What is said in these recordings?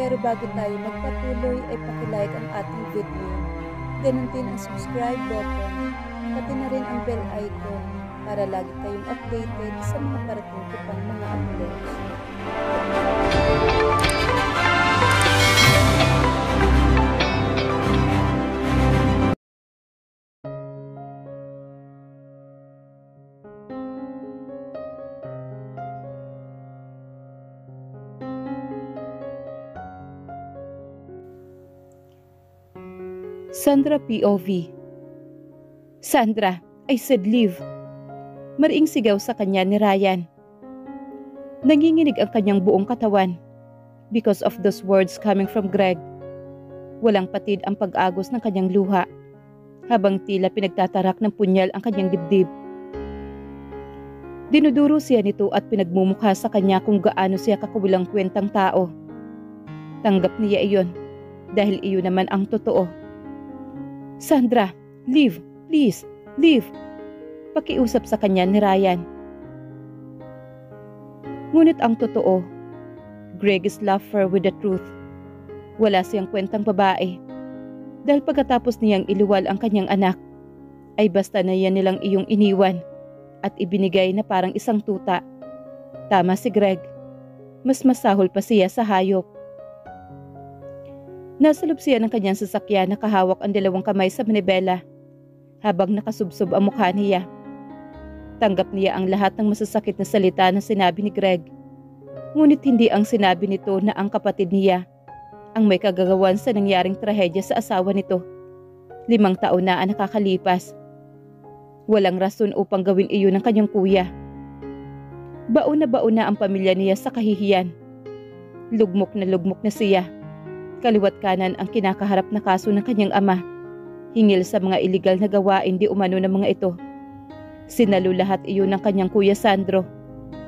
Pero bago tayo magpatuloy ay pakilike ang ating video. Ganun din ang subscribe button, pati na rin ang bell icon para lagi kayong updated sa mga parating ko pang mga uploads. Sandra POV. Sandra, I said leave. Mariing sigaw sa kanya ni Ryan. Nanginginig ang kanyang buong katawan because of those words coming from Greg. Walang patid ang pag-agos ng kanyang luha habang tila pinagtatarak ng punyal ang kanyang dibdib. Dinuduro siya nito at pinagmumukha sa kanya kung gaano siya kakawalang kwentang tao. Tanggap niya iyon dahil iyon naman ang totoo. Sandra, leave, please, leave. Pakiusap sa kanya ni Ryan. Ngunit ang totoo, Greg is love her with the truth. Wala siyang kwentang babae. Dahil pagkatapos niyang iluwal ang kanyang anak, ay basta na yan nilang iyong iniwan at ibinigay na parang isang tuta. Tama si Greg. Mas masahol pa siya sa hayop. Nasa loob siya ng kanyang sasakyan na kahawak ang dalawang kamay sa manibela habang nakasubsob ang mukha niya. Tanggap niya ang lahat ng masasakit na salita na sinabi ni Greg. Ngunit hindi ang sinabi nito na ang kapatid niya ang may kagagawan sa nangyaring trahedya sa asawa nito. 5 taon na ang nakakalipas. Walang rason upang gawin iyon ng kanyang kuya. Baon na ang pamilya niya sa kahihiyan. Lugmok na siya. Kaliwat kanan ang kinakaharap na kaso ng kanyang ama. Hingil sa mga iligal na gawain di umano ng mga ito. Sinalo lahat iyon ng kanyang kuya Sandro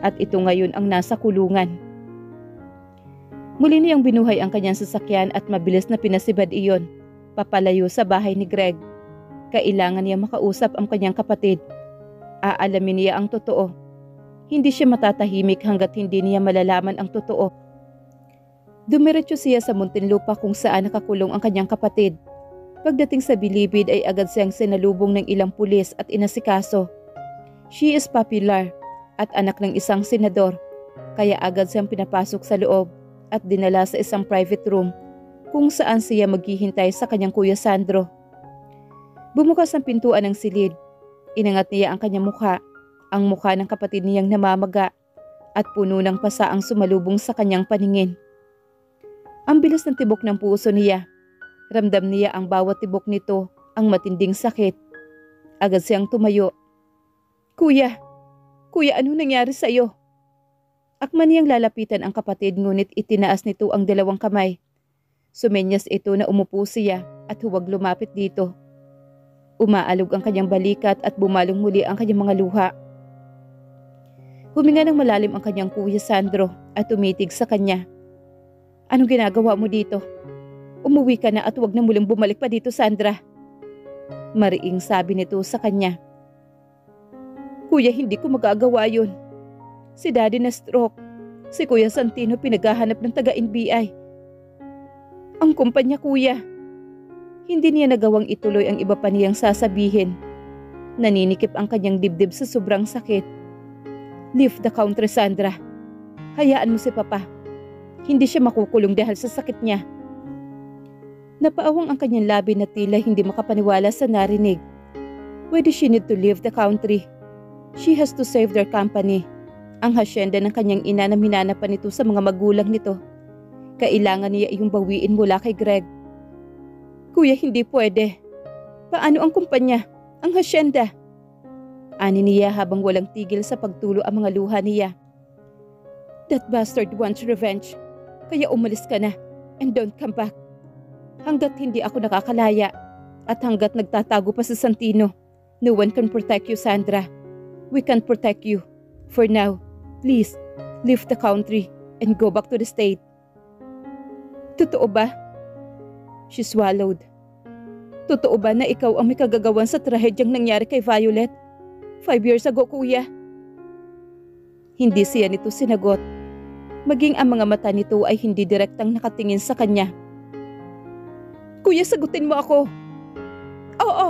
at ito ngayon ang nasa kulungan. Muli niyang binuhay ang kanyang sasakyan at mabilis na pinasibad iyon papalayo sa bahay ni Greg. Kailangan niya makausap ang kanyang kapatid. Aalamin niya ang totoo. Hindi siya matatahimik hanggat hindi niya malalaman ang totoo. Dumiretso siya sa Muntinlupa kung saan nakakulong ang kanyang kapatid. Pagdating sa bilibid ay agad siyang sinalubong ng ilang pulis at inasikaso. She is popular at anak ng isang senador, kaya agad siyang pinapasok sa loob at dinala sa isang private room kung saan siya maghihintay sa kanyang kuya Sandro. Bumukas ang pintuan ng silid. Inangat niya ang kanyang mukha, ang mukha ng kapatid niyang namamaga at puno ng pasa ang sumalubong sa kanyang paningin. Ang bilis ng tibok ng puso niya. Ramdam niya ang bawat tibok nito ang matinding sakit. Agad siyang tumayo. Kuya! Kuya, ano nangyari sa iyo? Akman niyang lalapitan ang kapatid ngunit itinaas nito ang dalawang kamay. Sumenyas ito na umupo siya at huwag lumapit dito. Umaalog ang kanyang balikat at bumalong muli ang kanyang mga luha. Huminga ng malalim ang kanyang kuya Sandro at tumitig sa kanya. Anong ginagawa mo dito? Umuwi ka na at huwag na muling bumalik pa dito, Sandra. Mariing sabi nito sa kanya. Kuya, hindi ko magagawa yun. Si Daddy na stroke. Si Kuya Santino pinaghahanap ng taga-NBI. Ang kumpanya, kuya. Hindi niya nagawang ituloy ang iba pa niyang sasabihin. Naninikip ang kanyang dibdib sa sobrang sakit. Leave the country, Sandra. Hayaan mo si Papa. Hindi siya makukulong dahil sa sakit niya. Napaawang ang kanyang labi na tila hindi makapaniwala sa narinig. Why does she need to leave the country? She has to save their company. Ang hasyenda ng kanyang ina na minana pa nito sa mga magulang nito. Kailangan niya iyong bawiin mula kay Greg. Kuya, hindi pwede. Paano ang kumpanya? Ang hasyenda? Ani niya habang walang tigil sa pagtulo ang mga luha niya. That bastard wants revenge. Kaya umalis ka na and don't come back. Hanggat hindi ako nakakalaya at hanggat nagtatago pa sa Santino, no one can protect you, Sandra. We can't protect you. For now, please, leave the country and go back to the state. Totoo ba? She swallowed. Totoo ba na ikaw ang may kagagawan sa trahedyang nangyari kay Violet? 5 years ago, kuya. Hindi siya nito sinagot. Maging ang mga mata nito ay hindi direktang nakatingin sa kanya. "Kuya, sagutin mo ako." "Oo."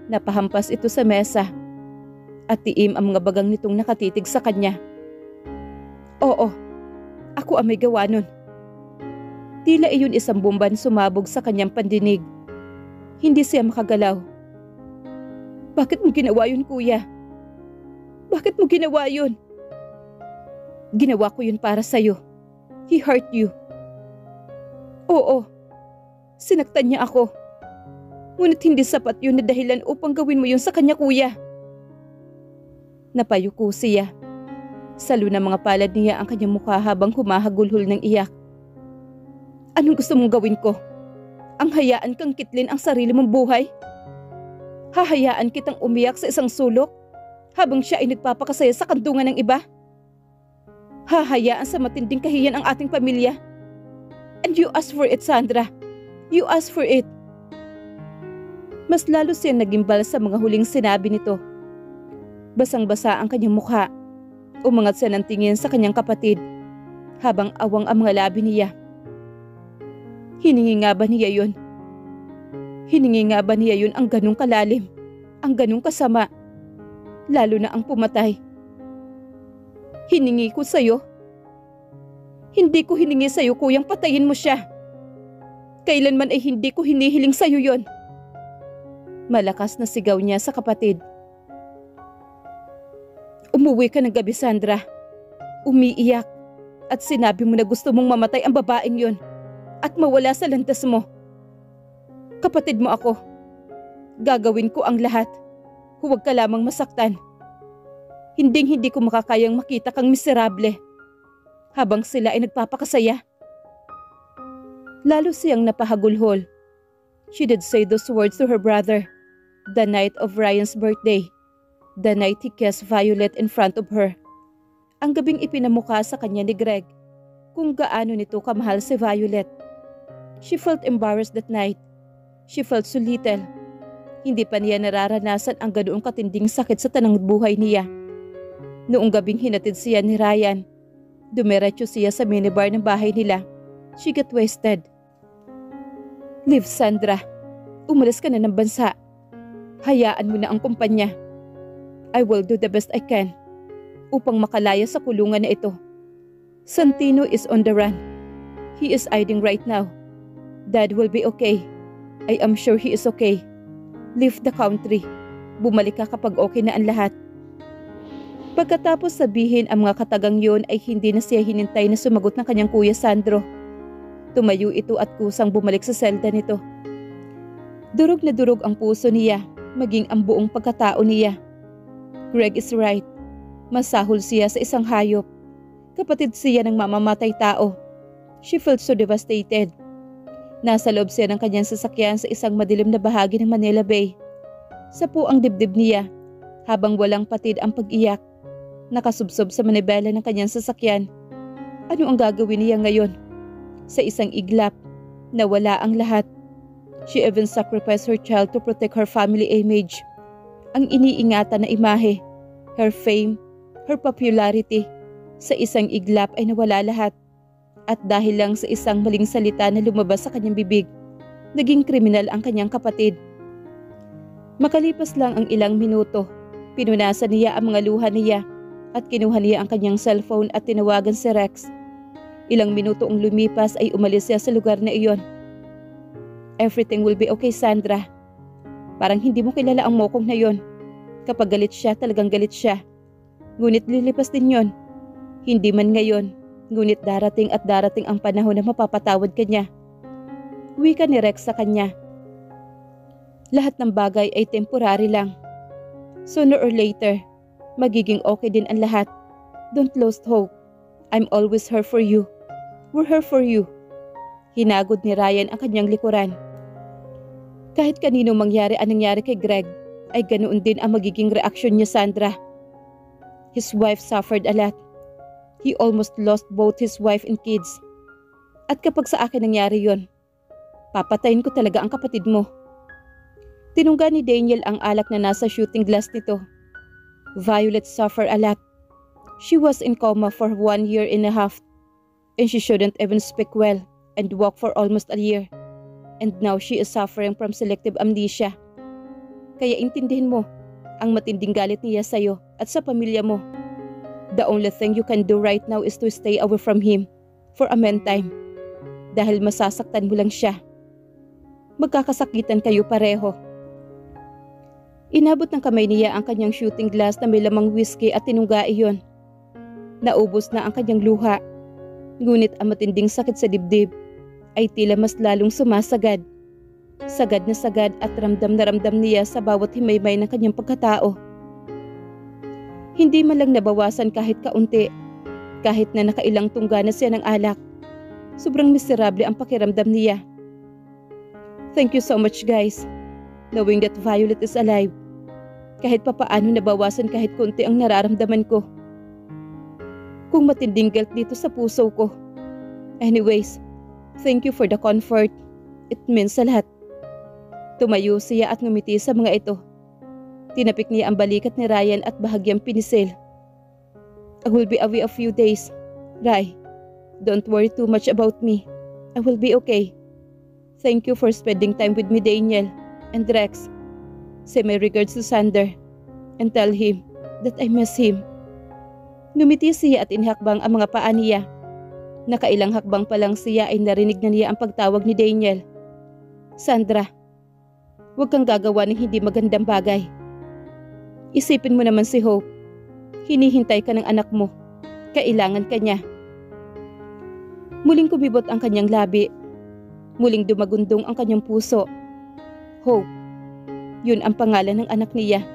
Napahampas ito sa mesa at tiim ang mga bagang nitong nakatitig sa kanya. "Oo, ako ang may gawa nun." Tila iyon isang bomban sumabog sa kanyang pandinig. Hindi siya makagalaw. "Bakit mo ginawa yun, kuya? Bakit mo ginawa yun?" "Ginawa ko yun para sa'yo. He hurt you." "Oo, sinaktan niya ako. Ngunit hindi sapat yun na dahilan upang gawin mo yun sa kanya, kuya." Napayuko siya. Salo ng mga palad niya ang kanyang mukha habang humahagulhol ng iyak. "Anong gusto mong gawin ko? Ang hayaan kang kitlin ang sarili mong buhay? Hahayaan kitang umiyak sa isang sulok habang siya ay nagpapakasaya sa kandungan ng iba? Hahayaan sa matinding kahiyan ang ating pamilya? And you asked for it, Sandra. You asked for it." Mas lalo siyang nagimbal sa mga huling sinabi nito. Basang-basa ang kanyang mukha. Umangat siya ng tingin sa kanyang kapatid habang awang ang mga labi niya. Hiningi nga ba niya yun? Hiningi nga ba niya yun ang ganong kalalim, ang ganong kasama, lalo na ang pumatay? Hiningi ko sa'yo? Hindi ko hiningi sa'yo, kuyang, patayin mo siya. Kailanman ay hindi ko hinihiling sa'yo yon. Malakas na sigaw niya sa kapatid. Umuwi ka ng gabi, Sandra. Umiiyak at sinabi mo na gusto mong mamatay ang babaeng yon at mawala sa landas mo. Kapatid mo ako. Gagawin ko ang lahat. Huwag ka lamang masaktan. Hinding-hindi ko makakayang makita kang miserable habang sila ay nagpapakasaya. Lalo siyang napahagulhol. She did say those words to her brother the night of Ryan's birthday, the night he kissed Violet in front of her. Ang gabing ipinamukha sa kanya ni Greg kung gaano nito kamahal si Violet. She felt embarrassed that night. She felt so little. Hindi pa niya nararanasan ang ganoong katinding sakit sa tanang buhay niya. Noong gabing hinatid siya ni Ryan, dumiretso siya sa minibar ng bahay nila. She got wasted. Leave, Sandra. Umalis ka na ng bansa. Hayaan mo na ang kumpanya. I will do the best I can upang makalaya sa kulungan na ito. Santino is on the run. He is hiding right now. Dad will be okay. I am sure he is okay. Leave the country. Bumalik ka kapag okay na ang lahat. Pagkatapos sabihin ang mga katagang yun ay hindi na siya hinintay na sumagot ng kanyang kuya Sandro. Tumayo ito at kusang bumalik sa selda nito. Durog na durog ang puso niya, maging ang buong pagkatao niya. Greg is right. Masahol siya sa isang hayop. Kapatid siya ng mamamatay tao. She felt so devastated. Nasa loob siya ng kanyang sasakyan sa isang madilim na bahagi ng Manila Bay. Sapu ang dibdib niya habang walang patid ang pag-iyak. Nakasubsob sa manibela ng kanyang sasakyan. Ano ang gagawin niya ngayon? Sa isang iglap, nawala ang lahat. She even sacrificed her child to protect her family image. Ang iniingatan na imahe, her fame, her popularity, sa isang iglap ay nawala lahat. At dahil lang sa isang maling salita na lumabas sa kanyang bibig, naging kriminal ang kanyang kapatid. Makalipas lang ang ilang minuto, pinunasan niya ang mga luha niya at kinuha niya ang kanyang cellphone at tinawagan si Rex. Ilang minuto ang lumipas ay umalis siya sa lugar na iyon. Everything will be okay, Sandra. Parang hindi mo kilala ang mokong na yon. Kapag galit siya, talagang galit siya. Ngunit lilipas din yon. Hindi man ngayon, ngunit darating at darating ang panahon na mapapatawad ka niya. Wika ni Rex sa kanya. Lahat ng bagay ay temporary lang. Sooner or later, magiging okay din ang lahat. Don't lose hope. I'm always here for you. We're here for you. Hinagod ni Ryan ang kanyang likuran. Kahit kanino mangyari ang nangyari kay Greg, ay ganoon din ang magiging reaksyon niya, Sandra. His wife suffered a lot. He almost lost both his wife and kids. At kapag sa akin nangyari yon, papatayin ko talaga ang kapatid mo. Tinungga ni Daniel ang alak na nasa shooting glass nito. Violet suffered a lot. She was in coma for 1.5 years and she shouldn't even speak well and walk for almost a year. And now she is suffering from selective amnesia. Kaya intindihin mo ang matinding galit niya sa'yo at sa pamilya mo. The only thing you can do right now is to stay away from him for a meantime. Dahil masasaktan mo lang siya. Magkakasakitan kayo pareho. Inabot ng kamay niya ang kanyang shooting glass na may lamang whiskey at tinungga iyon. Naubos na ang kanyang luha. Ngunit ang matinding sakit sa dibdib ay tila mas lalong sumasagad. Sagad na sagad at ramdam na ramdam niya sa bawat himaymay ng kanyang pagkatao. Hindi man lang nabawasan kahit kaunti, kahit na nakailang tungga na siya ng alak. Sobrang miserable ang pakiramdam niya. Thank you so much guys, knowing that Violet is alive. Kahit papaano nabawasan kahit konti ang nararamdaman ko. Kung matinding guilt dito sa puso ko. Anyways, thank you for the comfort. It means a lot. Tumayo siya at ngumiti sa mga ito. Tinapik niya ang balikat ni Ryan at bahagyang pinisil. I will be away a few days. Ray, don't worry too much about me. I will be okay. Thank you for spending time with me, Daniel and Rex. Say my regards to Sander and tell him that I miss him. Ngumiti siya at inihakbang ang mga paa niya. Nakailang hakbang pa lang siya ay narinig na niya ang pagtawag ni Daniel. Sandra, huwag kang gagawa ng hindi magandang bagay. Isipin mo naman si Hope. Hinihintay ka ng anak mo. Kailangan ka niya. Muling kumibot ang kanyang labi. Muling dumagundong ang kanyang puso. Hope. Yun ang pangalan ng anak niya.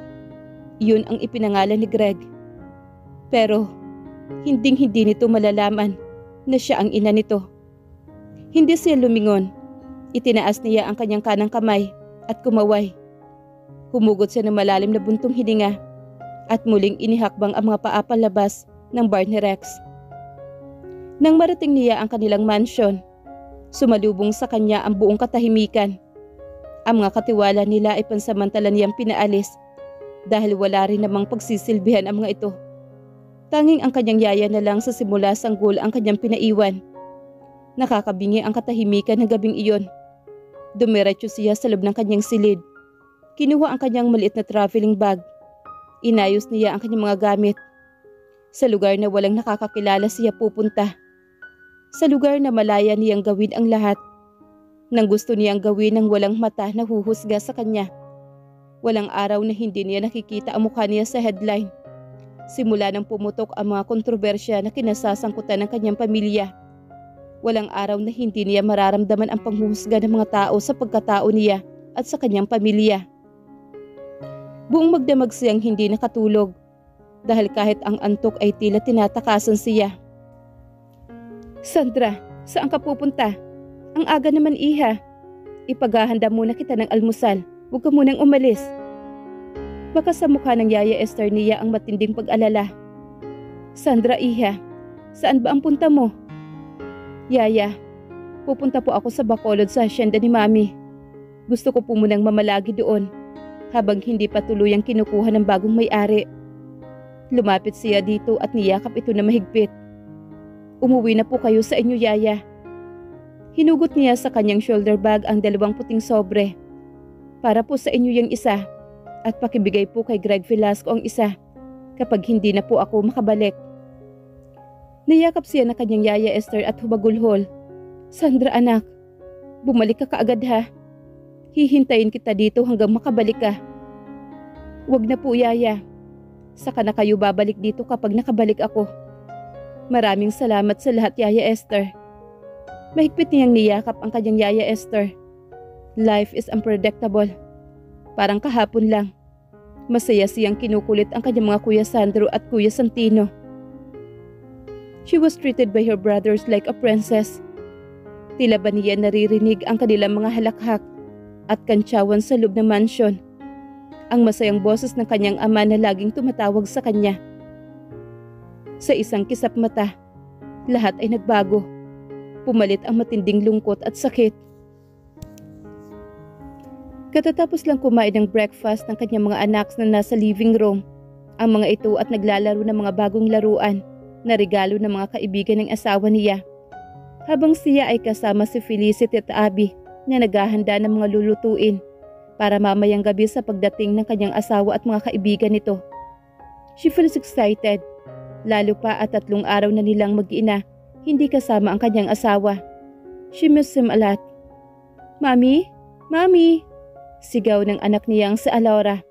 Yun ang ipinangalan ni Greg. Pero, hinding-hindi nito malalaman na siya ang ina nito. Hindi siya lumingon. Itinaas niya ang kanyang kanang kamay at kumaway. Humugot siya ng malalim na buntong hininga at muling inihakbang ang mga paa palabas ng bar ni Rex. Nang marating niya ang kanilang mansion, sumalubong sa kanya ang buong katahimikan. Ang mga katiwala nila ay pansamantala niyang pinaalis dahil wala rin namang pagsisilbihan ang mga ito. Tanging ang kanyang yaya na lang sa simula sanggol ang kanyang pinaiwan. Nakakabingi ang katahimikan ng gabing iyon. Dumiretso siya sa loob ng kanyang silid. Kinuha ang kanyang maliit na traveling bag. Inayos niya ang kanyang mga gamit. Sa lugar na walang nakakakilala siya pupunta. Sa lugar na malaya niyang gawin ang lahat. Nang gusto niyang gawin ng walang mata na huhusga sa kanya. Walang araw na hindi niya nakikita ang mukha niya sa headline. Simula nang pumutok ang mga kontrobersya na kinasasangkutan ng kanyang pamilya. Walang araw na hindi niya mararamdaman ang panghuhusga ng mga tao sa pagkatao niya at sa kanyang pamilya. Buong magdamag siyang hindi nakatulog dahil kahit ang antok ay tila tinatakasan siya. Sandra, saan ka pupunta? Ang aga naman iha. Ipaghahanda muna kita ng almusal. Huwag ka munang umalis. Baka sa mukha ng Yaya Esther niya ang matinding pag-alala. Sandra iha, saan ba ang punta mo? Yaya, pupunta po ako sa Bacolod sa hacienda ni Mami. Gusto ko po munang mamalagi doon habang hindi pa tuluyang kinukuha ng bagong may-ari. Lumapit siya dito at niyakap ito na mahigpit. Umuwi na po kayo sa inyo, Yaya. Hinugot niya sa kanyang shoulder bag ang 2 puting sobre. Para po sa inyo yung isa at pakibigay po kay Greg Velasco ang isa kapag hindi na po ako makabalik. Niyakap siya na kanyang Yaya Esther at humagulhol. Sandra anak, bumalik ka kaagad ha. Hihintayin kita dito hanggang makabalik ka. Wag na po Yaya. Saka na kayo babalik dito kapag nakabalik ako. Maraming salamat sa lahat Yaya Esther. Mahigpit niyang niyakap ang kanyang Yaya Esther. Life is unpredictable. Parang kahapon lang. Masaya siyang kinukulit ang kanyang mga Kuya Sandro at Kuya Santino. She was treated by her brothers like a princess. Tila ba niya naririnig ang kanilang mga halakhak at kantsawan sa loob ng mansion. Ang masayang boses ng kanyang ama na laging tumatawag sa kanya. Sa isang kisap mata, lahat ay nagbago. Pumalit ang matinding lungkot at sakit. Katatapos lang kumain ng breakfast ng kanyang mga anak na nasa living room, ang mga ito at naglalaro ng mga bagong laruan na regalo ng mga kaibigan ng asawa niya. Habang siya ay kasama si Felicity at Abby na naghahanda ng mga lulutuin para mamayang gabi sa pagdating ng kanyang asawa at mga kaibigan nito. She feels excited, lalo pa at 3 araw na nilang mag-ina hindi kasama ang kanyang asawa. She misses him a lot. "Mami? Mami!" Sigaw ng anak niyang si Alora.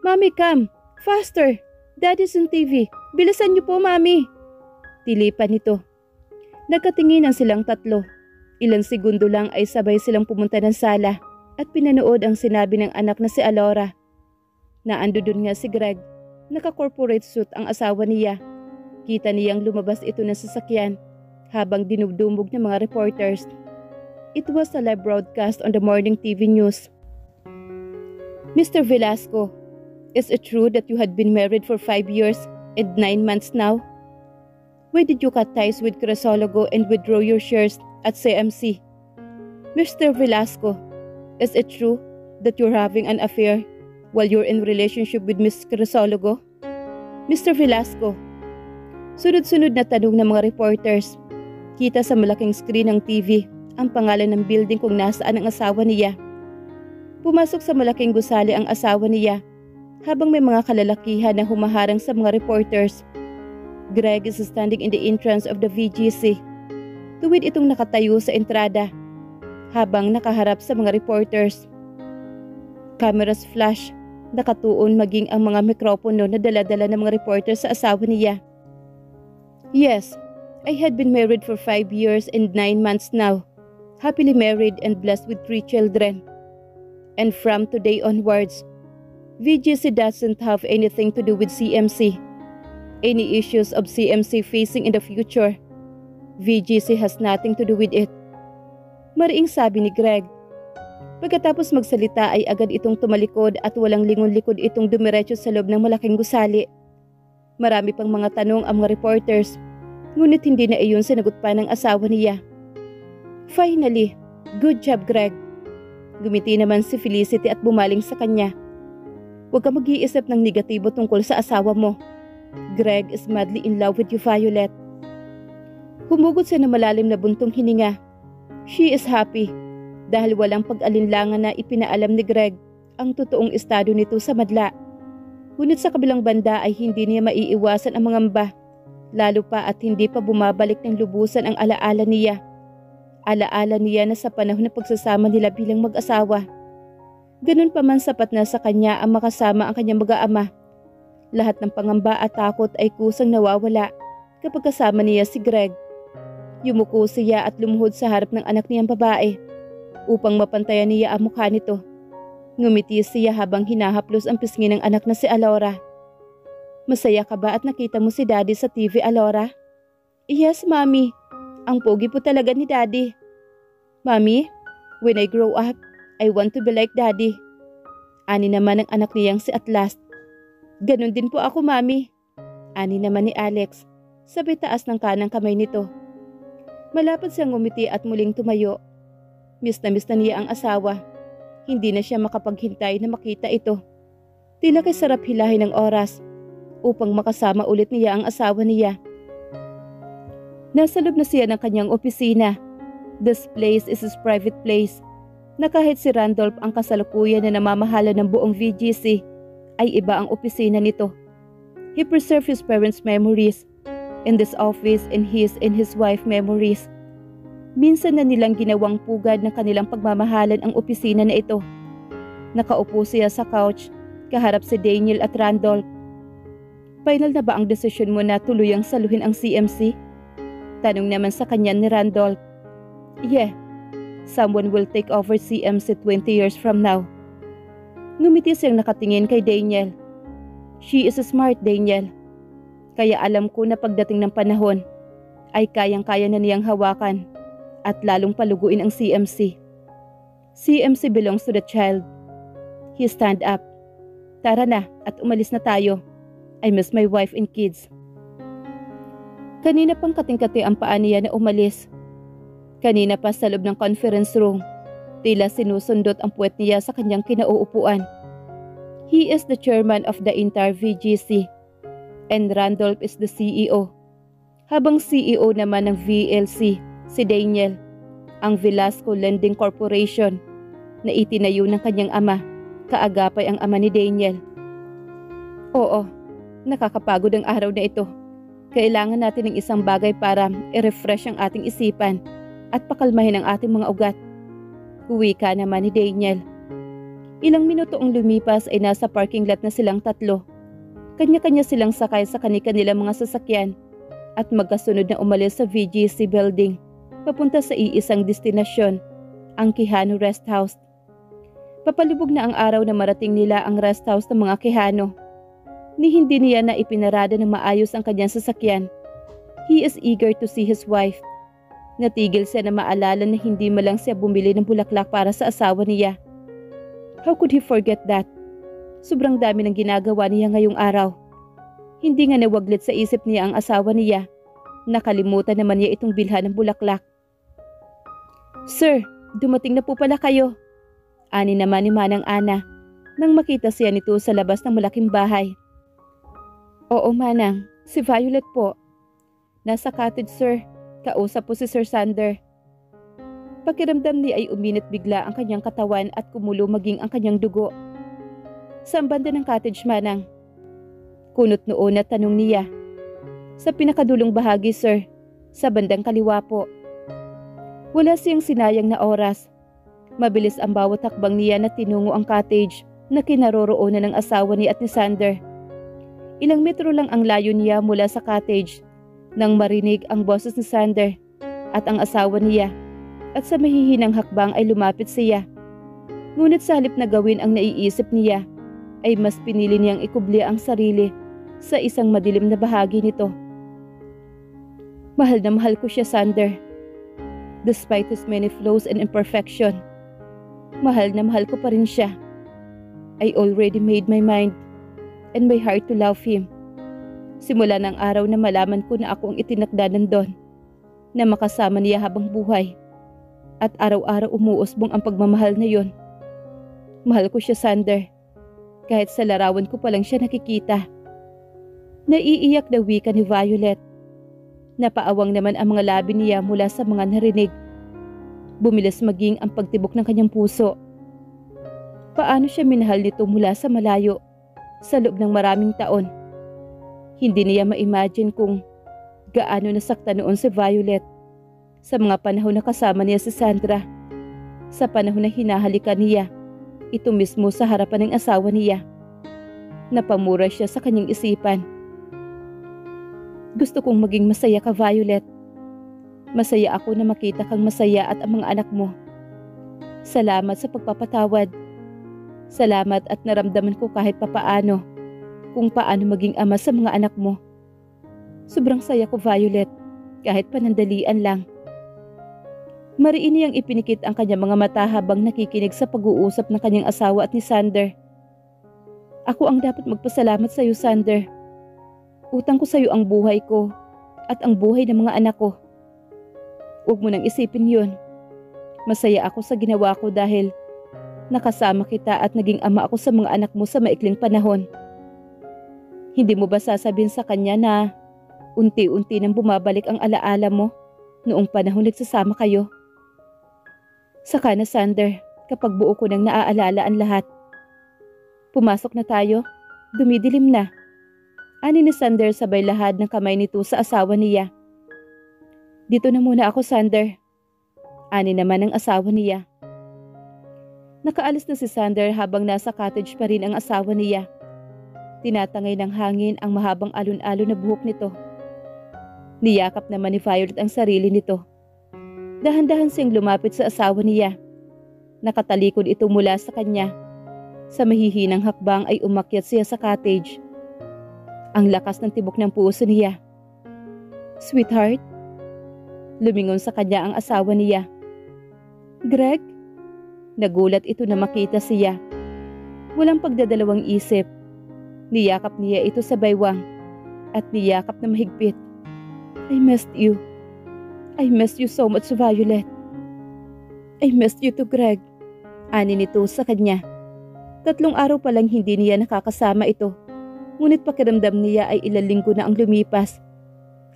"Mami, come! Faster! Daddy's on TV! Bilisan niyo po, Mami!" Tilipan nito. Nagkatinginan silang 3. Ilang segundo lang ay sabay silang pumunta ng sala at pinanood ang sinabi ng anak na si Alora. Naando dun nga si Greg. Naka-corporate suit ang asawa niya. Kita niyang lumabas ito ng sasakyan habang dinudumog ng mga reporters. It was a live broadcast on the morning TV news. "Mr. Velasco, is it true that you had been married for 5 years and 9 months now? Why did you cut ties with Crisologo and withdraw your shares at CMC? Mr. Velasco, is it true that you're having an affair while you're in relationship with Miss Crisologo? Mr. Velasco." Sunod-sunod na tanong ng mga reporters. Kita sa malaking screen ng TV ang pangalan ng building kung nasaan ang asawa niya. Pumasok sa malaking gusali ang asawa niya habang may mga kalalakihan na humaharang sa mga reporters. Greg is standing in the entrance of the VGC. Tuwid itong nakatayo sa entrada habang nakaharap sa mga reporters. Cameras flash, nakatuon maging ang mga mikropono na dala-dala ng mga reporters sa asawa niya. "Yes, I had been married for 5 years and 9 months now. Happily married and blessed with 3 children. And from today onwards, VGC doesn't have anything to do with CMC. Any issues of CMC facing in the future, VGC has nothing to do with it." Mariing sabi ni Greg. Pagkatapos magsalita ay agad itong tumalikod at walang lingon-likod itong dumiretso sa loob ng malaking gusali. Marami pang mga tanong ang mga reporters, ngunit hindi na iyon sinagot pa ng asawa niya. "Finally, good job, Greg." Gumiti naman si Felicity at bumaling sa kanya. "Huwag ka mag-iisip ng negatibo tungkol sa asawa mo. Greg is madly in love with you, Violet." Humugod siya ng malalim na buntong hininga. She is happy dahil walang pag-alinlangan na ipinaalam ni Greg ang totoong estado nito sa madla. Ngunit sa kabilang banda ay hindi niya maiiwasan ang mangamba, lalo pa at hindi pa bumabalik ng lubusan ang alaala niya. Alaala niya na sa panahon ng pagsasama nila bilang mag-asawa. Ganun pa man sapat na sa kanya ang makasama ang kanyang mag-aama. Lahat ng pangamba at takot ay kusang nawawala kapag kasama niya si Greg. Yumuko siya at lumuhod sa harap ng anak niyang babae upang mapantayan niya ang mukha nito. Ngumiti siya habang hinahaplos ang pisngi ng anak na si Alora. "Masaya ka ba at nakita mo si Daddy sa TV, Alora?" "Yes, Mommy. Ang pogi po talaga ni Daddy." "Mommy, when I grow up, I want to be like Daddy." Ani naman ang anak niyang si Atlas. "Ganon din po ako, Mommy." Ani naman ni Alex, sabay taas ng kanang kamay nito. Malapad siyang ngumiti at muling tumayo. Miss na niya ang asawa. Hindi na siya makapaghintay na makita ito. Tila kay sarap hilahin ng oras upang makasama ulit niya ang asawa niya. Nasa loob na siya ng kanyang opisina. This place is his private place, na kahit si Randolph ang kasalukuyan na namamahala ng buong VGC, ay iba ang opisina nito. He preserved his parents' memories in this office and his wife memories. Minsan na nilang ginawang pugad ng kanilang pagmamahalan ang opisina na ito. Nakaupo siya sa couch, kaharap si Daniel at Randolph. "Final na ba ang desisyon mo na tuluyang saluhin ang CMC?" Tanong naman sa kanya ni Randolph. "Yeah, someone will take over CMC 20 years from now." Ngumiti siyang nakatingin kay Daniel. "She is smart, Daniel. Kaya alam ko na pagdating ng panahon ay kayang-kaya na niyang hawakan at lalong paluguin ang CMC. CMC belongs to the child." He stand up. "Tara na at umalis na tayo. I miss my wife and kids." Kanina pang kating-kati ang paa niya na umalis. Kanina pa sa loob ng conference room, tila sinusundot ang puwet niya sa kanyang kinauupuan. He is the chairman of the entire VGC and Randolph is the CEO. Habang CEO naman ng VLC, si Daniel, ang Velasco Lending Corporation na itinayo ng kanyang ama, kaagapay ang ama ni Daniel. Oo, nakakapagod ang araw na ito. Kailangan natin ng isang bagay para i-refresh ang ating isipan at pakalmahin ang ating mga ugat. Wika naman ni Daniel. Ilang minuto ang lumipas ay nasa parking lot na silang tatlo. Kanya-kanya silang sakay sa kanilang mga sasakyan at magkasunod na umalis sa VGC building papunta sa iisang destinasyon, ang Quijano Rest House. Papalubog na ang araw na marating nila ang rest house ng mga Quijano. Hindi niya na ipinarada ng maayos ang kanyang sasakyan. He is eager to see his wife. Natigil siya na maalala na hindi malang siya bumili ng bulaklak para sa asawa niya. How could he forget that? Sobrang dami ng ginagawa niya ngayong araw. Hindi nga nawaglit sa isip niya ang asawa niya. Nakalimutan naman niya itong bilhan ng bulaklak. Sir, dumating na po pala kayo. Ani naman ni Manang Ana nang makita siya nito sa labas ng malaking bahay. Oo Manang, si Violet po. Nasa cottage sir, kausap po si Sir Sander. Pakiramdam niya ay uminit bigla ang kanyang katawan at kumulo maging ang kanyang dugo. Saan banda ng cottage Manang? Kunot noon at tanong niya. Sa pinakadulong bahagi sir, sa bandang kaliwa po. Wala siyang sinayang na oras. Mabilis ang bawat hakbang niya na tinungo ang cottage na kinaroroonan ng asawa niya at ni Sander. Ilang metro lang ang layo niya mula sa cottage nang marinig ang boses ni Sander at ang asawa niya at sa mahihinang hakbang ay lumapit siya. Ngunit sa halip na gawin ang naiisip niya ay mas pinili niyang ikubli ang sarili sa isang madilim na bahagi nito. Mahal na mahal ko siya Sander. Despite his many flaws and imperfection, mahal na mahal ko pa rin siya. I already made my mind and my heart to love him. Simula ng araw na malaman ko na ako ang itinakda nandun, na makasama niya habang buhay, at araw-araw umuusbong ang pagmamahal na yon. Mahal ko siya Sander, kahit sa larawan ko pa lang siya nakikita. Naiiyak na wika ni Violet. Napaawang naman ang mga labi niya mula sa mga narinig. Bumilis maging ang pagtibok ng kanyang puso. Paano siya minahal nito mula sa malayo, sa loob ng maraming taon? Hindi niya ma-imagine kung gaano nasaktan noon si Violet sa mga panahon na kasama niya si Sandra, sa panahon na hinahalikan niya, ito mismo sa harapan ng asawa niya. Napamura siya sa kanyang isipan. Gusto kong maging masaya ka, Violet. Masaya ako na makita kang masaya at ang mga anak mo. Salamat sa pagpapatawad. Salamat at naramdaman ko kahit papaano kung paano maging ama sa mga anak mo. Sobrang saya ko, Violet, kahit panandalian lang. Mariin niyang ipinikit ang kanyang mga mata habang nakikinig sa pag-uusap ng kanyang asawa at ni Sander. Ako ang dapat magpasalamat sa iyo, Sander. Utang ko sa iyo ang buhay ko at ang buhay ng mga anak ko. Huwag mo nang isipin yun. Masaya ako sa ginawa ko dahil nakasama kita at naging ama ako sa mga anak mo sa maikling panahon. Hindi mo ba sasabihin sa kanya na unti-unti nang bumabalik ang alaala mo noong panahon nagsasama kayo? Saka na Sander, kapag buo ko nang naaalala ang lahat. Pumasok na tayo, dumidilim na. Ani ni Sander sabay lahad ng kamay nito sa asawa niya. Dito na muna ako, Sander. Ani naman ang asawa niya. Nakaalis na si Sander habang nasa cottage pa rin ang asawa niya. Tinatangay ng hangin ang mahabang alon-alon na buhok nito. Niyakap naman ni Violet ang sarili nito. Dahan-dahan siyang lumapit sa asawa niya. Nakatalikod ito mula sa kanya. Sa mahihinang hakbang ay umakyat siya sa cottage. Ang lakas ng tibok ng puso niya. Sweetheart? Lumingon sa kanya ang asawa niya. Greg? Nagulat ito na makita siya. Walang pagdadalawang isip. Niyakap niya ito sa baywang at niyakap na mahigpit. I missed you. I missed you so much, Violet. I missed you too, Greg. Ani nito sa kanya. 3 araw pa lang hindi niya nakakasama ito. Ngunit pakiramdam niya ay ilang linggo na ang lumipas.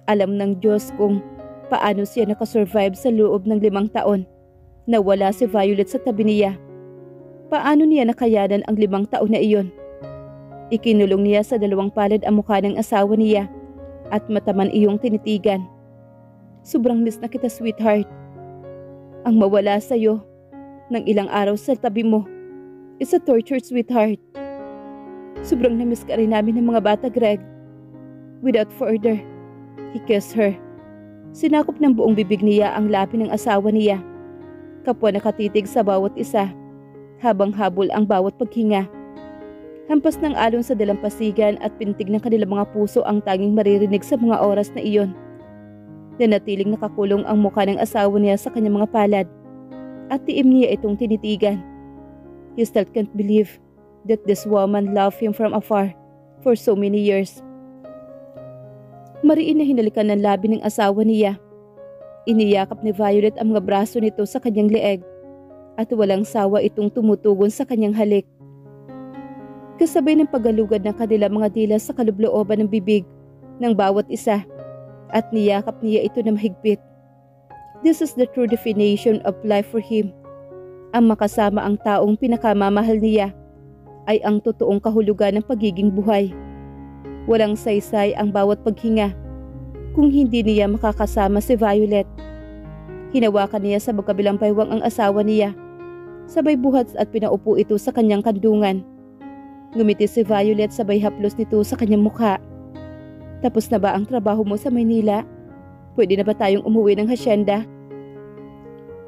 Alam ng Diyos kung paano siya nakasurvive sa loob ng 5 taon na wala si Violet sa tabi niya. Paano niya nakayanan ang 5 taon na iyon? Ikinulong niya sa 2 palad ang mukha ng asawa niya at mataman iyong tinitigan. Sobrang miss na kita, sweetheart. Ang mawala sa'yo ng ilang araw sa tabi mo is a torture, sweetheart. Sobrang na-miss ka rin namin ng mga bata, Greg. Without further, he kissed her. Sinakop ng buong bibig niya ang labi ng asawa niya. Kapwa nakatitig sa bawat isa, habang habol ang bawat paghinga. Hampas ng alon sa dalampasigan at pintig ng kanilang mga puso ang tanging maririnig sa mga oras na iyon. Nanatiling nakakulong ang mukha ng asawa niya sa kanyang mga palad at tiim niya itong tinitigan. He still can't believe that this woman loved him from afar for so many years. Mariin na hinalikan ng labi ng asawa niya. Iniyakap ni Violet ang mga braso nito sa kanyang leeg at walang sawa itong tumutugon sa kanyang halik. Kasabay ng paggalugad ng kanilang mga dila sa kalublooban ng bibig ng bawat isa at niyakap niya ito na mahigpit. This is the true definition of life for him. Ang makasama ang taong pinakamamahal niya ay ang totoong kahulugan ng pagiging buhay. Walang saysay ang bawat paghinga kung hindi niya makakasama si Violet. Hinawakan niya sa magkabilang paywang ang asawa niya. Sabay buhat at pinaupo ito sa kanyang kandungan. Ngumiti si Violet sabay haplos nito sa kanyang mukha. Tapos na ba ang trabaho mo sa Maynila? Pwede na ba tayong umuwi ng hasyenda?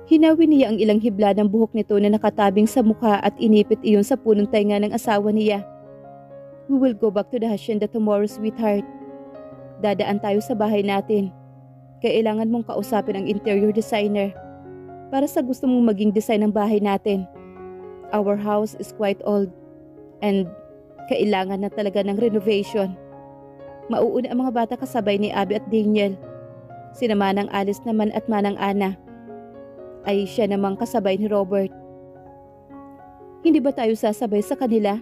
Hinawi niya ang ilang hibla ng buhok nito na nakatabing sa mukha at inipit iyon sa punong tainga ng asawa niya. We will go back to the hacienda tomorrow, sweetheart. Dadaan tayo sa bahay natin. Kailangan mong kausapin ang interior designer para sa gusto mong maging design ng bahay natin. Our house is quite old and kailangan na talaga ng renovation. Mauuna ang mga bata kasabay ni Abby at Daniel. Sina Manang Alice naman at Manang Ana. Ay siya namang kasabay ni Robert. Hindi ba tayo sasabay sa kanila?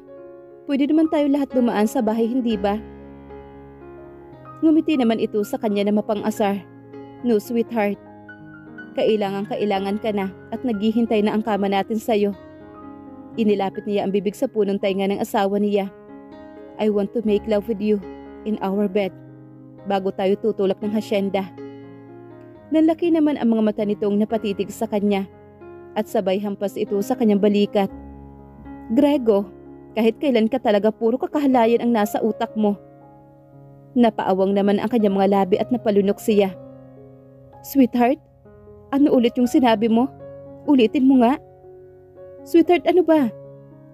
Pwede naman tayo lahat dumaan sa bahay, hindi ba? Ngumiti naman ito sa kanya na mapang-asar. No, sweetheart. Kailangan ka na at naghihintay na ang kama natin sa'yo. Inilapit niya ang bibig sa punong tainga ng asawa niya. I want to make love with you in our bed bago tayo tutulak ng hasyenda. Nanlaki naman ang mga mata nitong napatitig sa kanya at sabay hampas ito sa kanyang balikat. Grego, kahit kailan ka talaga puro kakahalayan ang nasa utak mo. Napaawang naman ang kanyang mga labi at napalunok siya. Sweetheart, ano ulit yung sinabi mo? Ulitin mo nga. Sweetheart, ano ba?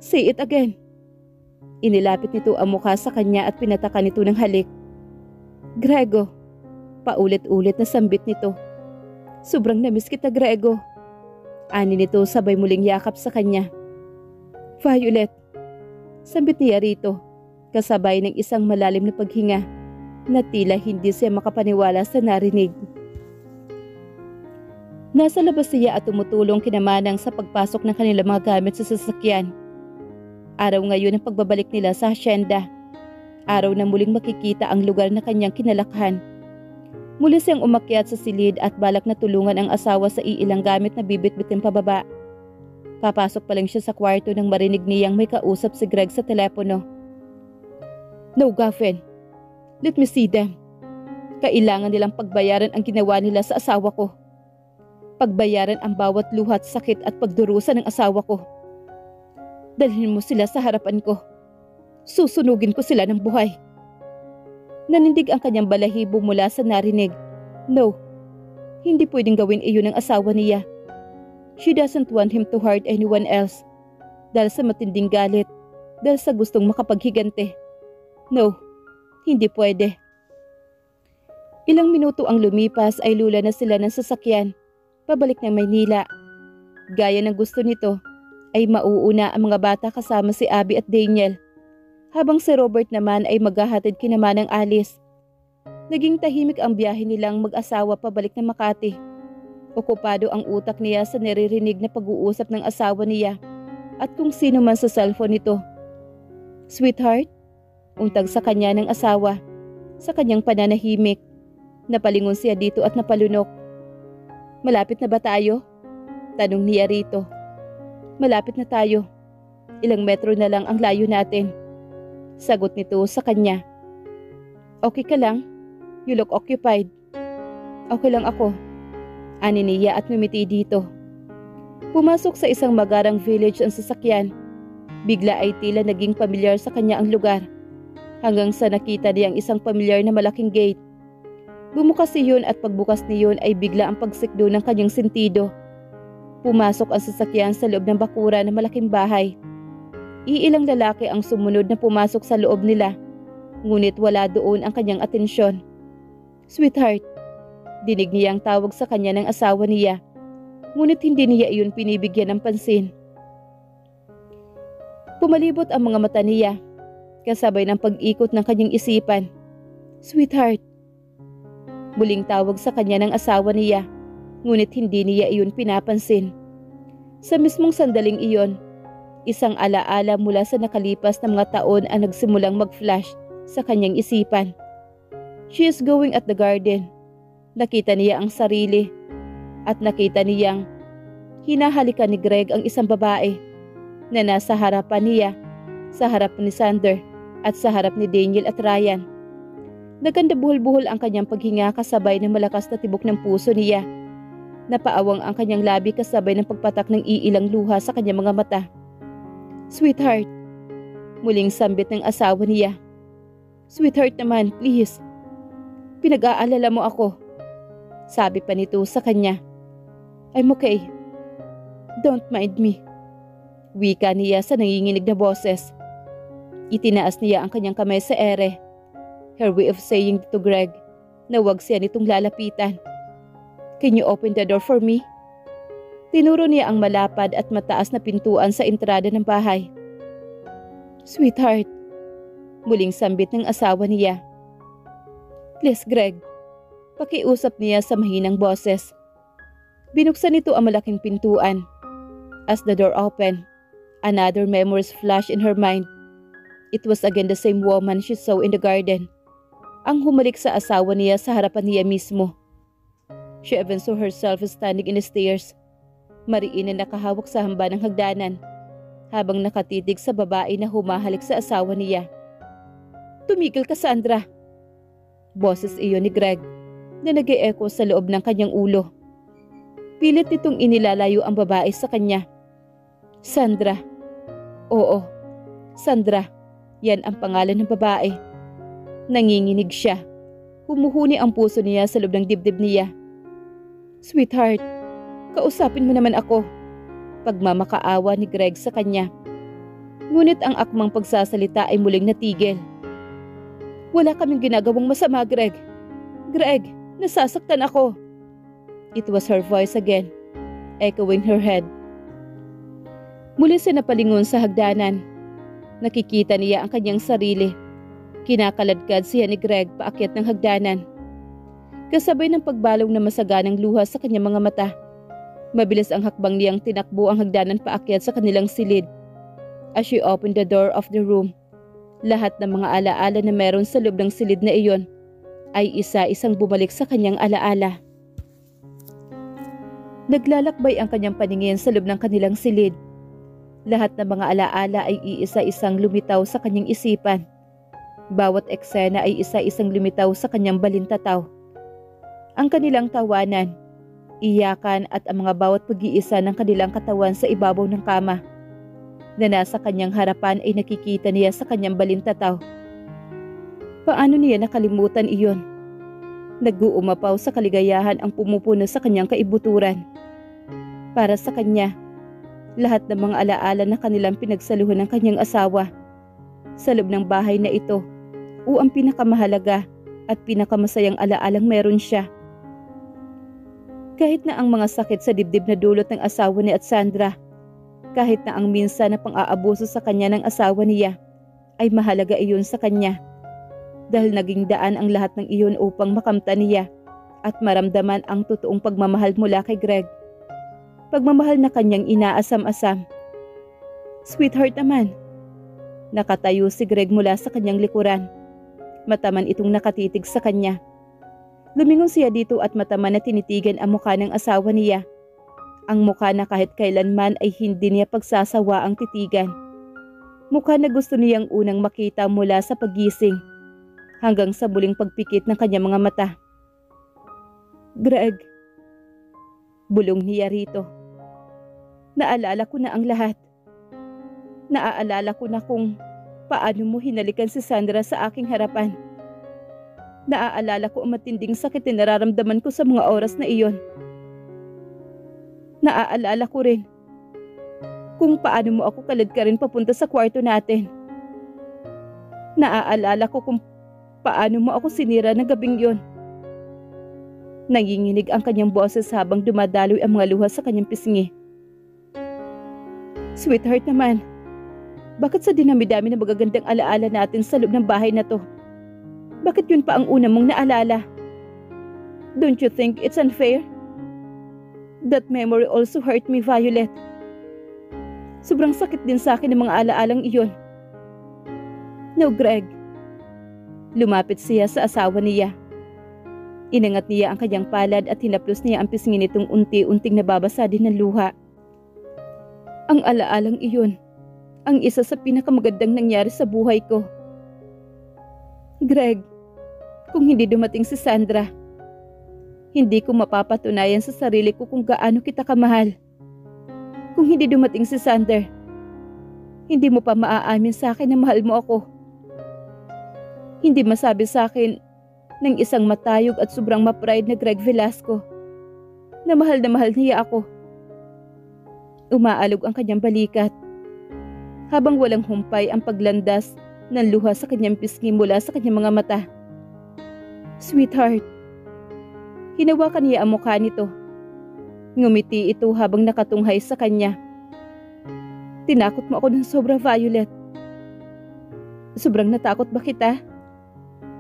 Say it again. Inilapit nito ang mukha sa kanya at pinatakan nito ng halik. Grego, paulit-ulit na sambit nito. Sobrang namiss kita, Grego. Ani nito sabay muling yakap sa kanya. Violet, sambit niya rito, kasabay ng isang malalim na paghinga na tila hindi siya makapaniwala sa narinig. Nasa labas siya at tumutulong kina Manang sa pagpasok ng kanilang mga gamit sa sasakyan. Araw ngayon ang pagbabalik nila sa hasyenda. Araw na muling makikita ang lugar na kanyang kinalakhan. Muli siyang umakyat sa silid at balak na tulungan ang asawa sa iilang gamit na bibit-bitin pababa. Papasok pa lang siya sa kwarto nang marinig niyang may kausap si Greg sa telepono. No, Gaffen. Let me see them. Kailangan nilang pagbayaran ang ginawa nila sa asawa ko. Pagbayaran ang bawat luhat, sakit at pagdurusa ng asawa ko. Dalhin mo sila sa harapan ko. Susunugin ko sila ng buhay. Nanindig ang kanyang balahibo mula sa narinig. No, hindi pwedeng gawin iyon ng asawa niya. She doesn't want him to hurt anyone else. Dahil sa matinding galit, dahil sa gustong makapaghigante. No, hindi pwede. Ilang minuto ang lumipas ay lula na sila ng sasakyan, pabalik ng Maynila. Gaya ng gusto nito, ay mauuna ang mga bata kasama si Abby at Daniel, habang si Robert naman ay maghahatid kina Manang Alice. Naging tahimik ang biyahe nilang mag-asawa pabalik ng Makati. Okupado ang utak niya sa naririnig na pag-uusap ng asawa niya at kung sino man sa cellphone nito. "Sweetheart?" Untag sa kanya ng asawa. Sa kanyang pananahimik, napalingon siya dito at napalunok. "Malapit na ba tayo?" Tanong niya rito. "Malapit na tayo. Ilang metro na lang ang layo natin." Sagot nito sa kanya. "Okay ka lang? You look occupied." "Okay lang ako." Ani niya at ngumiti dito. Pumasok sa isang magarang village ang sasakyan. Bigla ay tila naging pamilyar sa kanya ang lugar. Hanggang sa nakita niya ang isang pamilyar na malaking gate. Bumukas iyon at pagbukas niyon ay bigla ang pagsikdo ng kanyang sentido. Pumasok ang sasakyan sa loob ng bakuran ng malaking bahay. Iilang lalaki ang sumunod na pumasok sa loob nila. Ngunit wala doon ang kanyang atensyon. "Sweetheart." Dinig niya ang tawag sa kanya ng asawa niya. Ngunit hindi niya iyon pinibigyan ng pansin. Pumalibot ang mga mata niya, kasabay ng pag-ikot ng kanyang isipan. "Sweetheart." Muling tawag sa kanya ng asawa niya, ngunit hindi niya iyon pinapansin. Sa mismong sandaling iyon, isang alaala mula sa nakalipas na mga taon ang nagsimulang mag-flash sa kanyang isipan. She is going at the garden. Nakita niya ang sarili at nakita niyang hinahalikan ni Greg ang isang babae na nasa harapan niya, sa harap ni Sander at sa harap ni Daniel at Ryan. Naganda buhol-buhol ang kanyang paghinga kasabay ng malakas na tibok ng puso niya. Napaawang ang kanyang labi kasabay ng pagpatak ng iilang luha sa kanyang mga mata. "Sweetheart." Muling sambit ng asawa niya. "Sweetheart naman, please. Pinag-aalala mo ako." Sabi pa nito sa kanya. "I'm okay. Don't mind me." Wika niya sa nanginginig na boses. Itinaas niya ang kanyang kamay sa ere. Her way of saying to Greg na wag siya nitong lalapitan. "Can you open the door for me?" Tinuro niya ang malapad at mataas na pintuan sa entrada ng bahay. "Sweetheart." Muling sambit ng asawa niya. "Please, Greg." Pakiusap niya sa mahinang boses. Binuksan nito ang malaking pintuan. As the door opened, another memories flashed in her mind. It was again the same woman she saw in the garden. Ang humalik sa asawa niya sa harapan niya mismo. She even saw herself standing in the stairs. Mariin na nakahawak sa hamba ng hagdanan, habang nakatitig sa babae na humahalik sa asawa niya. "Tumigil ka, Sandra." Boses iyon ni Greg na nag-e-echo sa loob ng kanyang ulo. Pilit nitong inilalayo ang babae sa kanya. "Sandra." Oo, Sandra. Yan ang pangalan ng babae. Nanginginig siya. Humuhuni ang puso niya sa loob ng dibdib niya. "Sweetheart, kausapin mo naman ako." Pagmamakaawa ni Greg sa kanya. Ngunit ang akmang pagsasalita ay muling natigil. "Wala kaming ginagawang masama, Greg. Greg, nasasaktan ako." It was her voice again, echoing her head. Muli siya napalingon sa hagdanan. Nakikita niya ang kanyang sarili. Kinakaladkad siya ni Greg paakyat ng hagdanan. Kasabay ng pagbalong na masaganang luha sa kanyang mga mata. Mabilis ang hakbang niyang tinakbo ang hagdanan paakyat sa kanilang silid. As she opened the door of the room, lahat ng mga alaala na meron sa loob ng silid na iyon ay isa-isang bumalik sa kanyang alaala. Naglalakbay ang kanyang paningin sa loob ng kanilang silid. Lahat ng mga alaala ay iisa-isang lumitaw sa kanyang isipan. Bawat eksena ay isa-isang lumitaw sa kanyang balintataw. Ang kanilang tawanan, iyakan at ang mga bawat pag-iisa ng kanilang katawan sa ibabaw ng kama. Na nasa kanyang harapan ay nakikita niya sa kanyang balintataw. Paano niya nakalimutan iyon? Nag-uumapaw sa kaligayahan ang pumupuno sa kanyang kaibuturan. Para sa kanya, lahat ng mga alaala na kanilang pinagsaluhan ng kanyang asawa sa loob ng bahay na ito o ang pinakamahalaga at pinakamasayang alaalang meron siya. Kahit na ang mga sakit sa dibdib na dulot ng asawa ni at Sandra, kahit na ang minsan na pang-aabuso sa kanya ng asawa niya, ay mahalaga iyon sa kanya. Dahil naging daan ang lahat ng iyon upang makamtan niya at maramdaman ang totoong pagmamahal mula kay Greg. Pagmamahal na kanyang inaasam-asam. Sweetheart naman. Nakatayo si Greg mula sa kanyang likuran. Mataman itong nakatitig sa kanya. Lumingon siya dito at mataman na tinitigan ang mukha ng asawa niya. Ang mukha na kahit kailanman ay hindi niya pagsasawa ang titigan. Mukha na gusto niyang unang makita mula sa paggising hanggang sa muling pagpikit ng kanyang mga mata. Greg, bulong niya rito. Naalala ko na ang lahat. Naaalala ko na kung paano mo hinalikan si Sandra sa aking harapan. Naaalala ko ang matinding sakit na nararamdaman ko sa mga oras na iyon. Naaalala ko rin kung paano mo ako kaladkarin papunta sa kwarto natin. Naaalala ko kung paano mo ako sinira ng gabing yon. Nanginginig ang kanyang boses habang dumadaloy ang mga luha sa kanyang pisngi. Sweetheart naman, bakit sa dinami-dami na magagandang alaala natin sa loob ng bahay na to? Bakit yun pa ang una mong naalala? Don't you think it's unfair? That memory also hurt me, Violet. Sobrang sakit din sa akin ng mga alaalang iyon. No, Greg. Lumapit siya sa asawa niya. Inangat niya ang kanyang palad at hinaplos niya ang pisngi nitong unti-unting nababasa din ng luha. Ang alaalang iyon, ang isa sa pinakamagandang nangyari sa buhay ko. Greg, kung hindi dumating si Sandra, hindi ko mapapatunayan sa sarili ko kung gaano kita kamahal. Kung hindi dumating si Sander, hindi mo pa maaamin sa akin na mahal mo ako. Hindi masabi sa akin ng isang matayog at sobrang ma-pride na Greg Velasco na mahal niya ako. Umaalog ang kanyang balikat habang walang humpay ang paglandas ng luha sa kanyang pisngi mula sa kanyang mga mata. Sweetheart. Hinawakan niya ang mukha nito. Ngumiti ito habang nakatunghay sa kanya. Tinakot mo ako ng sobra, Violet. Sobrang natakot ba kita?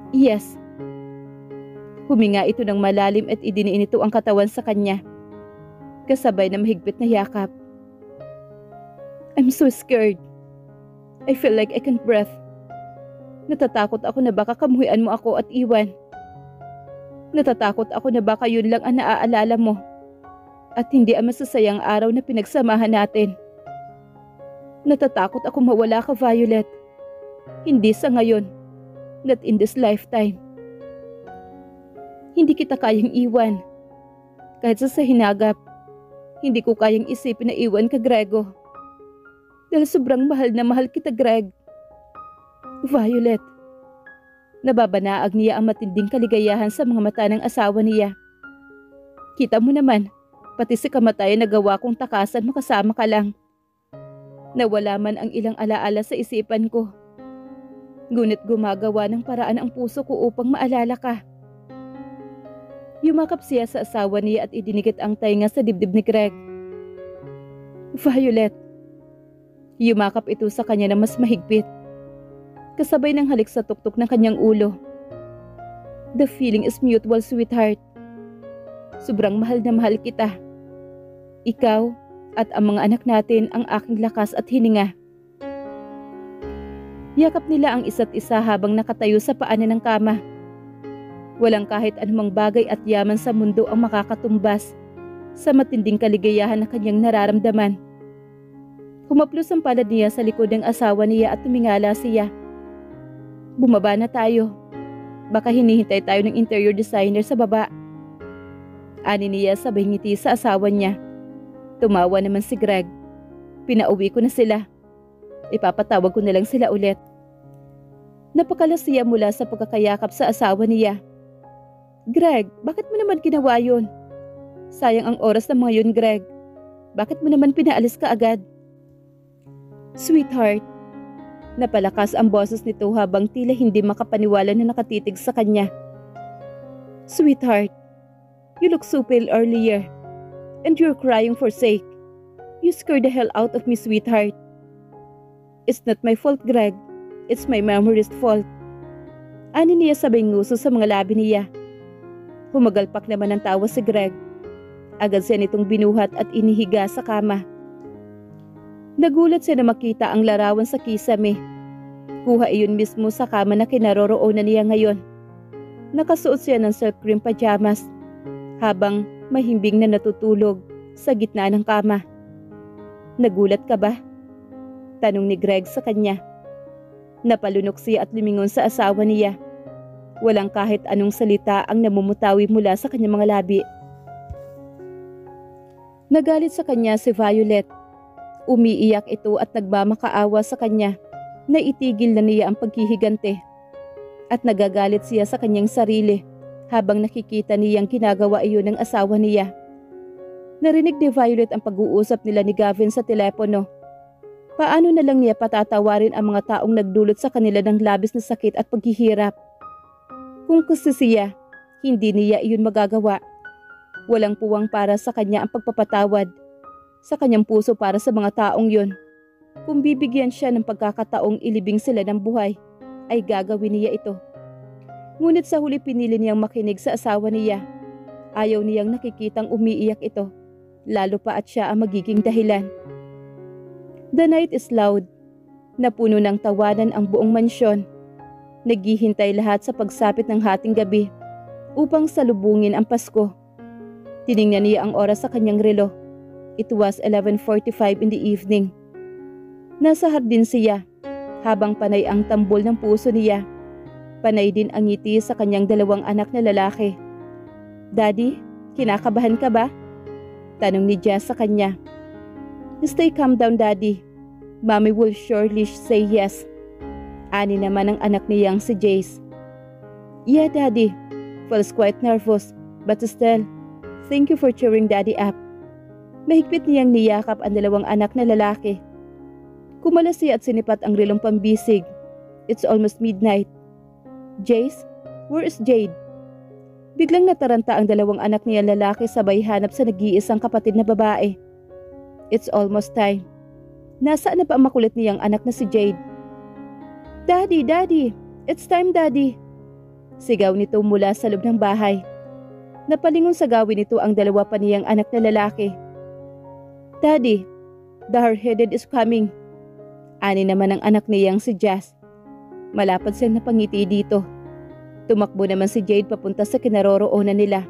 Yes. Huminga ito ng malalim at idiniin ito ang katawan sa kanya. Kasabay na mahigpit na yakap. I'm so scared. I feel like I can't breathe. Natatakot ako na baka kamuhian mo ako at iwan. Natatakot ako na baka yun lang ang naaalala mo at hindi ang masasayang araw na pinagsamahan natin. Natatakot ako mawala ka, Violet. Hindi sa ngayon, not in this lifetime. Hindi kita kayang iwan. Kahit sa hinagap, hindi ko kayang isipin na iwan ka, Grego. Dahil sobrang mahal na mahal kita, Greg. Violet. Nababanaag niya ang matinding kaligayahan sa mga mata ng asawa niya. Kita mo naman, pati si kamatayan na gawa kong takasan mo kasama ka lang. Nawala man ang ilang alaala sa isipan ko. Ngunit gumagawa ng paraan ang puso ko upang maalala ka. Yumakap siya sa asawa niya at idinikit ang tainga sa dibdib ni Greg. Violet. Yumakap ito sa kanya na mas mahigpit. Kasabay ng halik sa tuktok ng kanyang ulo. The feeling is mutual, sweetheart. Sobrang mahal na mahal kita. Ikaw at ang mga anak natin ang aking lakas at hininga. Yakap nila ang isa't isa habang nakatayo sa paanan ng kama. Walang kahit anumang bagay at yaman sa mundo ang makakatumbas sa matinding kaligayahan na kanyang nararamdaman. Humaplos ang palad niya sa likod ng asawa niya at tumingala siya. Bumaba na tayo. Baka hinihintay tayo ng interior designer sa baba. Ani niya sabay ngiti sa asawa niya. Tumawa naman si Greg. Pinauwi ko na sila. Ipapatawag ko na lang sila ulit. Napakala siya mula sa pagkakayakap sa asawa niya. Greg, bakit mo naman ginawa yun? Sayang ang oras ng mga yun, Greg. Bakit mo naman pinaalis ka agad? Sweetheart. Napalakas ang boses nito habang tila hindi makapaniwala na nakatitig sa kanya. Sweetheart, you look so pale earlier. And you're crying for sake. You scared the hell out of me, sweetheart. It's not my fault, Greg. It's my memory's fault. Ani niya sabay nguso sa mga labi niya. Humagalpak naman ng tawa si Greg. Agad siya nitong binuhat at inihiga sa kama. Nagulat siya na makita ang larawan sa kisame. Kuha iyon mismo sa kama na kinaroroonan niya ngayon. Nakasuot siya ng self-cream pajamas habang mahimbing na natutulog sa gitna ng kama. Nagulat ka ba? Tanong ni Greg sa kanya. Napalunok siya at lumingon sa asawa niya. Walang kahit anong salita ang namumutawi mula sa kanyang mga labi. Nagalit sa kanya si Violet. Umiiyak ito at nagmamakaawa sa kanya na itigil na niya ang pagkihigante. At nagagalit siya sa kanyang sarili habang nakikita niyang ginagawa iyon ng asawa niya. Narinig ni Violet ang pag-uusap nila ni Gavin sa telepono. Paano na lang niya patatawarin ang mga taong nagdulot sa kanila ng labis na sakit at paghihirap? Kung kasi siya, hindi niya iyon magagawa. Walang puwang para sa kanya ang pagpapatawad. Sa kanyang puso para sa mga taong yon. Kung bibigyan siya ng pagkakataong ilibing sila ng buhay, ay gagawin niya ito. Ngunit sa huli pinili niyang makinig sa asawa niya. Ayaw niyang nakikitang umiiyak ito, lalo pa at siya ang magiging dahilan. The night is loud. Napuno ng tawanan ang buong mansyon. Naghihintay lahat sa pagsapit ng hating gabi upang salubungin ang Pasko. Tiningnan niya ang oras sa kanyang relo. It was 11:45 in the evening. Nasa hardin siya habang panay ang tambol ng puso niya. Panay din ang ngiti sa kanyang dalawang anak na lalaki. Daddy, kinakabahan ka ba? Tanong ni Jess sa kanya. Stay calm down, Daddy. Mommy will surely say yes. Ani naman ang anak niyang si Jace. Yeah, Daddy. Feels quite nervous, but still, thank you for cheering Daddy up. Mahigpit niyang niyakap ang dalawang anak na lalaki. Kumalasi at sinipat ang relong pambisig. It's almost midnight. Jace, where is Jade? Biglang nataranta ang dalawang anak niya lalaki sabay hanap sa nag-iisang kapatid na babae. It's almost time. Nasaan na ba ang makulit niyang anak na si Jade? Daddy, Daddy! It's time, Daddy! Sigaw nito mula sa loob ng bahay. Napalingon sa gawin nito ang dalawa pa niyang anak na lalaki. Daddy, the hard-headed is coming. Ani naman ang anak niyang si Jazz. Malapad siyang napangiti dito. Tumakbo naman si Jade papunta sa kinaroroonan nila.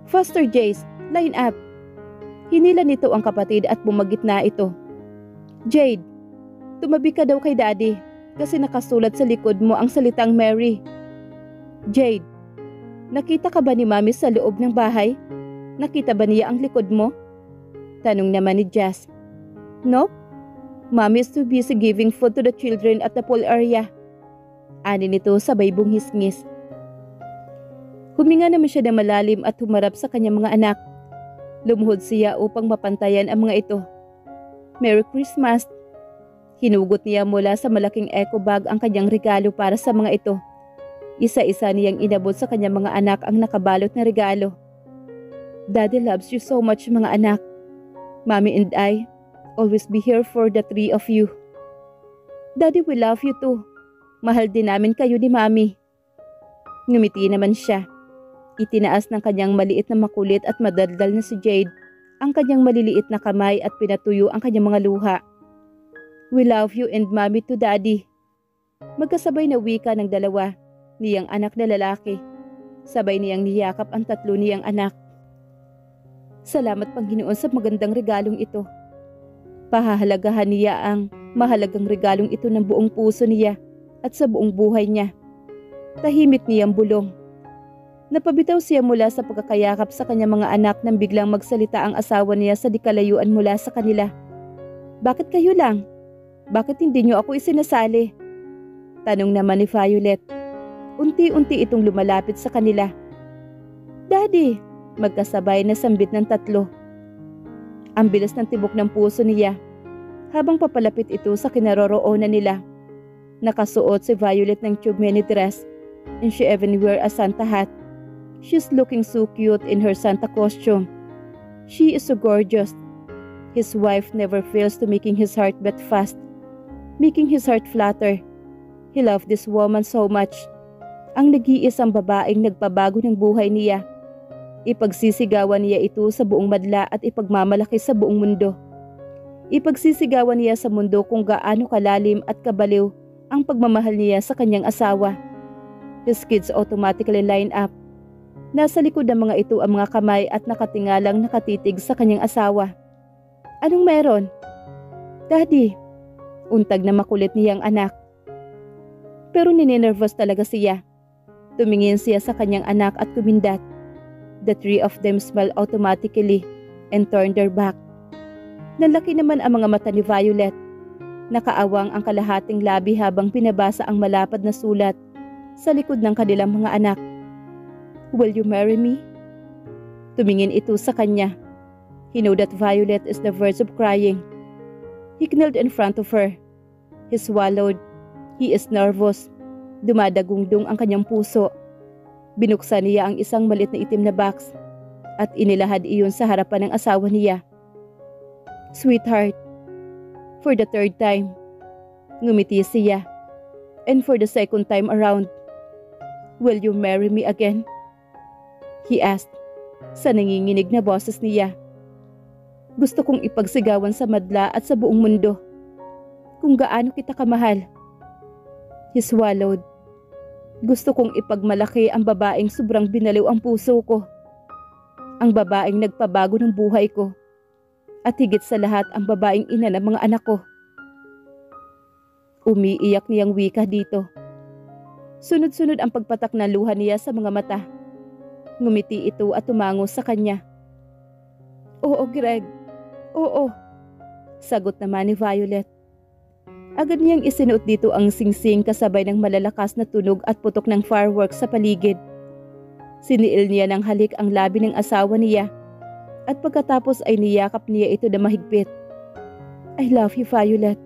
Faster, Jace! Line up! Hinila nito ang kapatid at bumagit na ito. Jade, tumabi ka daw kay Daddy kasi nakasulat sa likod mo ang salitang Mary. Jade, nakita ka ba ni Mami sa loob ng bahay? Nakita ba niya ang likod mo? Tanong naman ni Jazz. Nope. Mami is too busy giving food to the children at the pool area. Ani nito sabay bunghisngis. Huminga naman siya ng malalim at humarap sa kanyang mga anak. Lumuhod siya upang mapantayan ang mga ito. Merry Christmas! Hinugot niya mula sa malaking eco bag ang kanyang regalo para sa mga ito. Isa-isa niyang inabot sa kanyang mga anak ang nakabalot na regalo. Daddy loves you so much, mga anak. Mommy and I always be here for the three of you. Daddy, we love you too. Mahal din namin kayo ni Mami. Ngumiti naman siya. Itinaas ng kanyang maliit na makulit at madaldal na si Jade ang kanyang maliliit na kamay at pinatuyo ang kanyang mga luha. We love you and Mommy to Daddy. Magkasabay na wika ng dalawa niyang anak na lalaki. Sabay niyang niyakap ang tatlo niyang anak. Salamat Panginoon sa magandang regalong ito. Pahahalagahan niya ang mahalagang regalong ito ng buong puso niya at sa buong buhay niya. Tahimik niyang bulong. Napabitaw siya mula sa pagkakayakap sa kanyang mga anak nang biglang magsalita ang asawa niya sa di kalayuan mula sa kanila. Bakit kayo lang? Bakit hindi niyo ako isinasali? Tanong naman ni Violet. Unti-unti itong lumalapit sa kanila. Daddy! Magkasabay na sambit ng tatlo. Ang bilis ng tibok ng puso niya habang papalapit ito sa kinaroroonan nila. Nakasuot si Violet ng tube mini dress and she even wear a Santa hat. She's looking so cute in her Santa costume. She is so gorgeous. His wife never fails to making his heart beat fast, making his heart flutter. He loved this woman so much. Ang nag-iisang babaeng nagpabago ng buhay niya. Ipagsisigawan niya ito sa buong madla at ipagmamalaki sa buong mundo. Ipagsisigawan niya sa mundo kung gaano kalalim at kabaliw ang pagmamahal niya sa kanyang asawa. His kids automatically line up. Nasa likod ng mga ito ang mga kamay at nakatingalang nakatitig sa kanyang asawa. Anong meron? Daddy, untag na makulit niyang anak. Pero ninenervous talaga siya. Tumingin siya sa kanyang anak at kumindat. The three of them smiled automatically and turned their back. Nalaki naman ang mga mata ni Violet. Nakaawang ang kalahating labi habang pinabasa ang malapad na sulat sa likod ng kanilang mga anak. Will you marry me? Tumingin ito sa kanya. He knew that Violet is the verge of crying. He knelt in front of her. He swallowed. He is nervous. Dumadagungdong ang kanyang puso. Binuksan niya ang isang malit na itim na box at inilahad iyon sa harapan ng asawa niya. Sweetheart, for the third time, ngumiti siya. And for the second time around, will you marry me again? He asked sa nanginginig na boses niya. Gusto kong ipagsigawan sa madla at sa buong mundo kung gaano kita kamahal. He swallowed. Gusto kong ipagmalaki ang babaeng sobrang binaliw ang puso ko. Ang babaeng nagpabago ng buhay ko. At higit sa lahat ang babaeng ina ng mga anak ko. Umiiyak niyang wika dito. Sunod-sunod ang pagpatak ng luha niya sa mga mata. Ngumiti ito at tumango sa kanya. Oo, Greg. Oo. Sagot naman ni Violet. Agad niyang isinuot dito ang singsing kasabay ng malalakas na tunog at putok ng fireworks sa paligid. Siniil niya ng halik ang labi ng asawa niya at pagkatapos ay niyakap niya ito na mahigpit. I love you, Violet.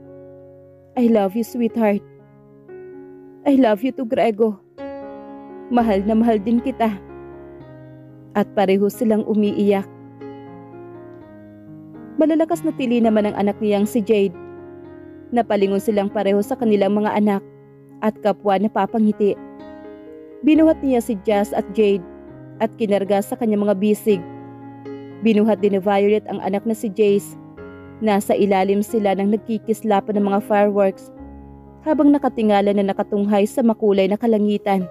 I love you, sweetheart. I love you too, Grego. Mahal na mahal din kita. At pareho silang umiiyak. Malalakas na tili naman ang anak niyang si Jade. Napalingon silang pareho sa kanilang mga anak at kapwa na papangiti. Binuhat niya si Jazz at Jade at kinarga sa kanyang mga bisig. Binuhat din ni Violet ang anak na si Jace. Nasa ilalim sila ng nagkikislapan ng mga fireworks habang nakatingala na nakatunghay sa makulay na kalangitan.